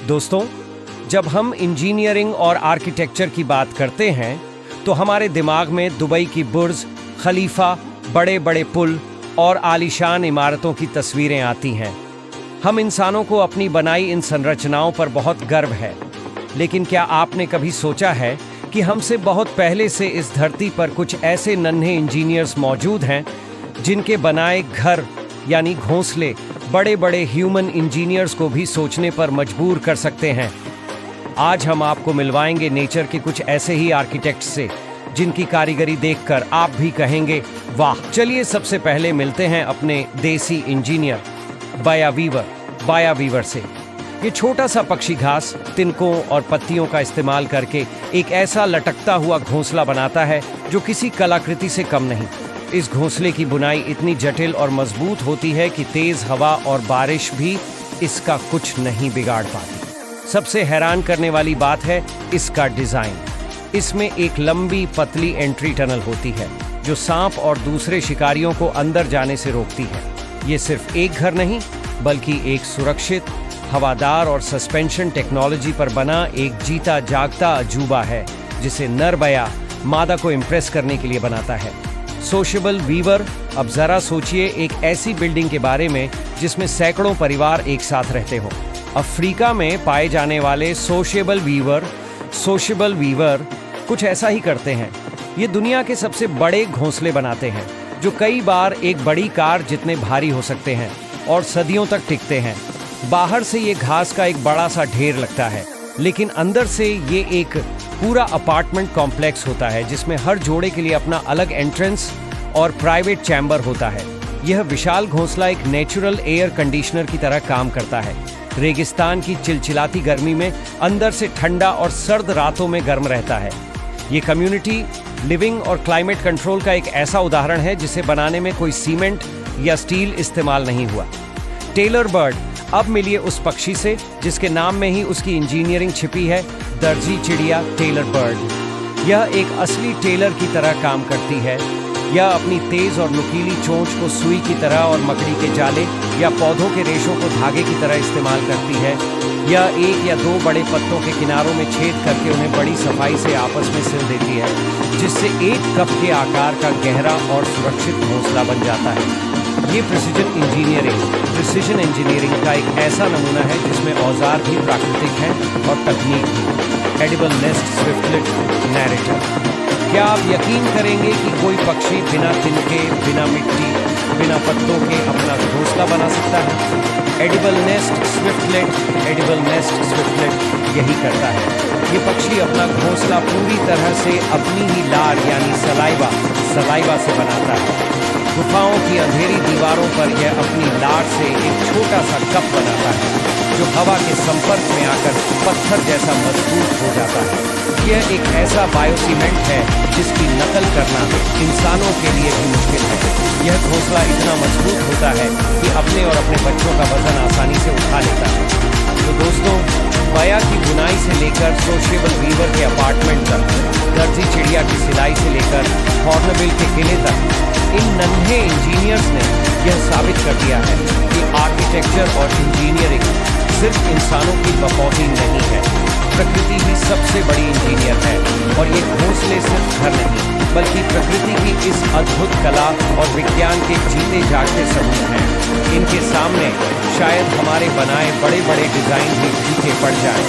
दोस्तों, जब हम इंजीनियरिंग और आर्किटेक्चर की बात करते हैं तो हमारे दिमाग में दुबई की बुर्ज खलीफा, बड़े बड़े पुल और आलीशान इमारतों की तस्वीरें आती हैं। हम इंसानों को अपनी बनाई इन संरचनाओं पर बहुत गर्व है, लेकिन क्या आपने कभी सोचा है कि हमसे बहुत पहले से इस धरती पर कुछ ऐसे नन्हे इंजीनियर्स मौजूद हैं जिनके बनाए घर यानी घोंसले बड़े बड़े ह्यूमन इंजीनियर्स को भी सोचने पर मजबूर कर सकते हैं। आज हम आपको मिलवाएंगे नेचर के कुछ ऐसे ही आर्किटेक्ट्स से जिनकी कारीगरी देखकर आप भी कहेंगे वाह। चलिए सबसे पहले मिलते हैं अपने देसी इंजीनियर बाया वीवर से। ये छोटा सा पक्षी घास, तिनकों और पत्तियों का इस्तेमाल करके एक ऐसा लटकता हुआ घोंसला बनाता है जो किसी कलाकृति से कम नहीं। इस घोंसले की बुनाई इतनी जटिल और मजबूत होती है कि तेज हवा और बारिश भी इसका कुछ नहीं बिगाड़ पाती। सबसे हैरान करने वाली बात है इसका डिजाइन। इसमें एक लंबी पतली एंट्री टनल होती है जो सांप और दूसरे शिकारियों को अंदर जाने से रोकती है। ये सिर्फ एक घर नहीं बल्कि एक सुरक्षित, हवादार और सस्पेंशन टेक्नोलॉजी पर बना एक जीता जागता अजूबा है जिसे नर बया मादा को इम्प्रेस करने के लिए बनाता है। Sociable weaver. अब जरा सोचिए एक ऐसी बिल्डिंग के बारे में जिसमें सैकड़ों परिवार एक साथ रहते हो। अफ्रीका में पाए जाने वाले सोशेबल वीवर कुछ ऐसा ही करते हैं। ये दुनिया के सबसे बड़े घोंसले बनाते हैं जो कई बार एक बड़ी कार जितने भारी हो सकते हैं और सदियों तक टिकते हैं। बाहर से ये घास का एक बड़ा सा ढेर लगता है, लेकिन अंदर से ये एक पूरा अपार्टमेंट कॉम्प्लेक्स होता है जिसमें हर जोड़े के लिए अपना अलग एंट्रेंस और प्राइवेट चैम्बर होता है। यह विशाल घोंसला एक नेचुरल एयर कंडीशनर की तरह काम करता है। रेगिस्तान की चिलचिलाती गर्मी में अंदर से ठंडा और सर्द रातों में गर्म रहता है। ये कम्युनिटी लिविंग और क्लाइमेट कंट्रोल का एक ऐसा उदाहरण है जिसे बनाने में कोई सीमेंट या स्टील इस्तेमाल नहीं हुआ। Tailor bird. अब मिलिए उस पक्षी से जिसके नाम में ही उसकी इंजीनियरिंग छिपी है, दर्जी चिड़िया टेलर बर्ड। यह एक असली टेलर की तरह काम करती है। यह अपनी तेज और नुकीली चोंच को सुई की तरह और मकड़ी के जाले या पौधों के रेशों को धागे की तरह इस्तेमाल करती है। यह एक या दो बड़े पत्तों के किनारों में छेद करके उन्हें बड़ी सफाई से आपस में सिल देती है, जिससे एक कप के आकार का गहरा और सुरक्षित घोंसला बन जाता है। ये प्रिसिजन इंजीनियरिंग का एक ऐसा नमूना है जिसमें औजार भी प्राकृतिक हैं और तकनीक भी। Edible nest swiftlet narrator. क्या आप यकीन करेंगे कि कोई पक्षी बिना तिनके, बिना मिट्टी, बिना पत्तों के अपना घोंसला बना सकता है? एडिबल नेस्ट स्विफ्टलेट यही करता है। ये पक्षी अपना घोंसला पूरी तरह से अपनी ही लार यानी सलाइवा से बनाता है। गुफाओं की अंधेरी दीवारों पर यह अपनी लार से एक छोटा सा कप बनाता है जो हवा के संपर्क में आकर पत्थर जैसा मजबूत हो जाता है। यह एक ऐसा बायोसीमेंट है जिसकी नकल करना इंसानों के लिए भी मुश्किल है। यह घोंसला इतना मजबूत होता है कि अपने और अपने बच्चों का वजन आसानी से उठा लेता है। तो दोस्तों, बया की बुनाई से लेकर सोशेबल वीवर के अपार्टमेंट तक, दर्जी चिड़िया की सिलाई से लेकर हॉर्नबिल के किले तक, इन नन्हे इंजीनियर्स ने यह साबित कर दिया है कि आर्किटेक्चर और इंजीनियरिंग सिर्फ इंसानों की बकौती नहीं है। प्रकृति ही सबसे बड़ी इंजीनियर है और ये घोंसले सिर्फ घर नहीं बल्कि प्रकृति की इस अद्भुत कला और विज्ञान के जीते जागते सबूत हैं। इनके सामने शायद हमारे बनाए बड़े बड़े डिजाइन भी फीके पड़ जाएं।